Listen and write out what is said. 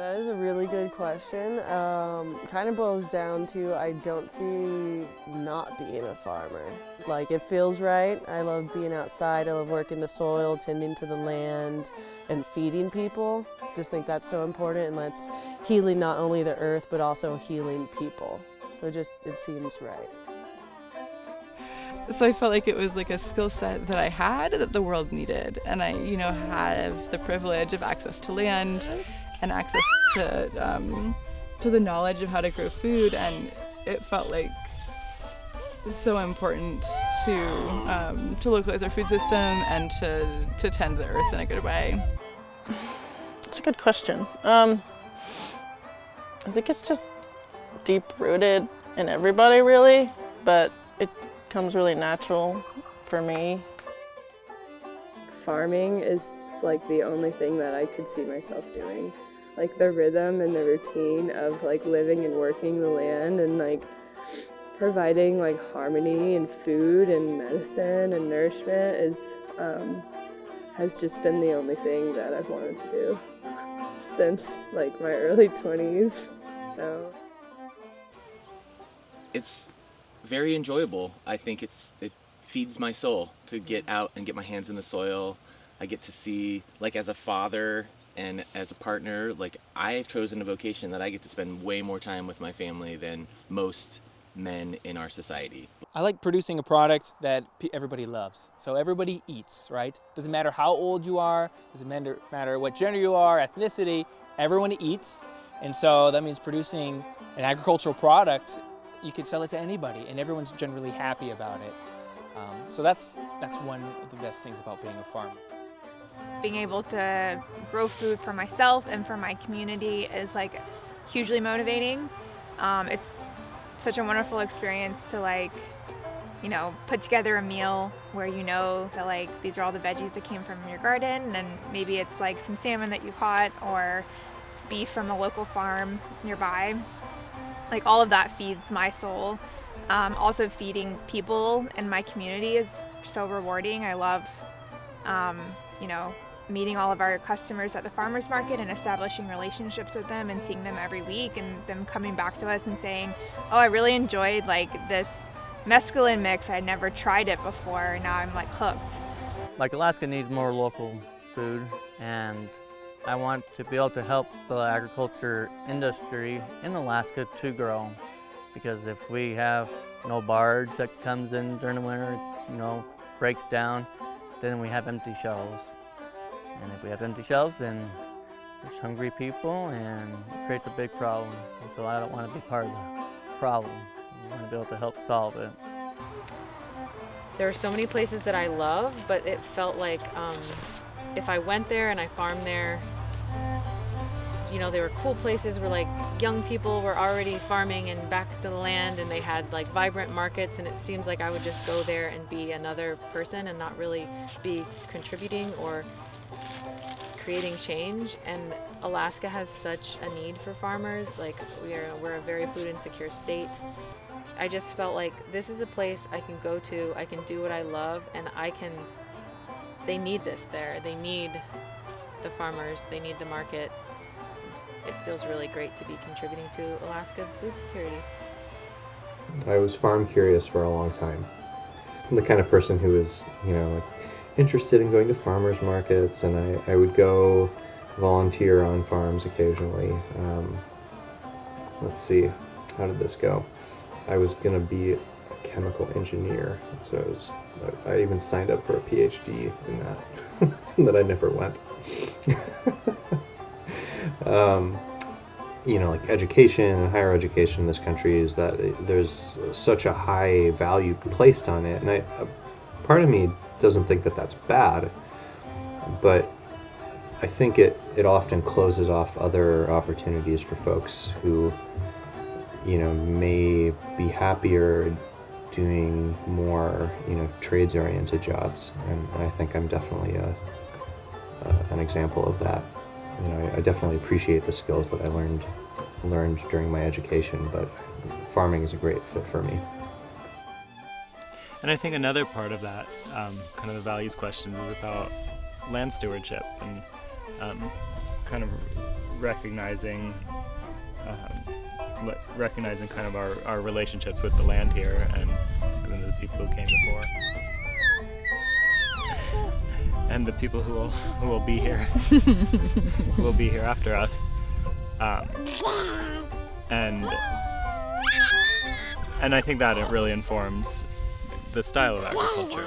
That is a really good question. Kind of boils down to I don't see not being a farmer. Like, it feels right. I love being outside. I love working the soil, tending to the land, and feeding people. Just think that's so important, and that's healing not only the earth but also healing people. So it seems right. So I felt like it was like a skill set that I had that the world needed, and I, have the privilege of access to land and access to the knowledge of how to grow food, and it felt like so important to localize our food system and to tend the earth in a good way. It's a good question. I think it's just deep-rooted in everybody, really, but it comes really natural for me. Farming is like the only thing that I could see myself doing. Like, the rhythm and the routine of like living and working the land and like providing like harmony and food and medicine and nourishment has just been the only thing that I've wanted to do since like my early 20s. So it's very enjoyable. I think it feeds my soul to get out and get my hands in the soil. I get to see, like, as a father and as a partner, like, I've chosen a vocation that I get to spend way more time with my family than most men in our society. I like producing a product that everybody loves. So everybody eats, right? Doesn't matter how old you are, doesn't matter what gender you are, ethnicity, everyone eats. And so that means producing an agricultural product, you could sell it to anybody and everyone's generally happy about it. So that's one of the best things about being a farmer. Being able to grow food for myself and for my community is like hugely motivating. It's such a wonderful experience to put together a meal where that these are all the veggies that came from your garden, and maybe it's like some salmon that you caught or it's beef from a local farm nearby. Like, all of that feeds my soul. Also, feeding people in my community is so rewarding. I love meeting all of our customers at the farmers market and establishing relationships with them and seeing them every week and them coming back to us and saying, oh, I really enjoyed this mescaline mix. I'd never tried it before. Now I'm hooked. Alaska needs more local food, and I want to be able to help the agriculture industry in Alaska to grow, because if we have no barge that comes in during the winter, breaks down, then we have empty shelves. And if we have empty shelves, then there's hungry people, and it creates a big problem. And so I don't want to be part of the problem. I want to be able to help solve it. There are so many places that I love, but it felt like if I went there and I farmed there, there were cool places where young people were already farming and back to the land, and they had vibrant markets, and it seems like I would just go there and be another person and not really be contributing or creating change. And Alaska has such a need for farmers. We're a very food insecure state. I just felt like this is a place I can go to, I can do what I love, and they need this there. They need the farmers, they need the market. It feels really great to be contributing to Alaska food security. I was farm curious for a long time. I'm the kind of person who is, interested in going to farmers markets, and I would go volunteer on farms occasionally. Let's see, how did this go? I was going to be a chemical engineer, so I even signed up for a PhD in that, that I never went. Education, higher education in this country, is that there's such a high value placed on it, and part of me doesn't think that that's bad, but I think it often closes off other opportunities for folks who may be happier doing more trades-oriented jobs, and I think I'm definitely an example of that. I definitely appreciate the skills that I learned during my education, but farming is a great fit for me. And I think another part of that kind of the values questions is about land stewardship and kind of recognizing kind of our relationships with the land here and the people who came before, and the people who will be here, who will be here after us, and I think that it really informs the style of agriculture.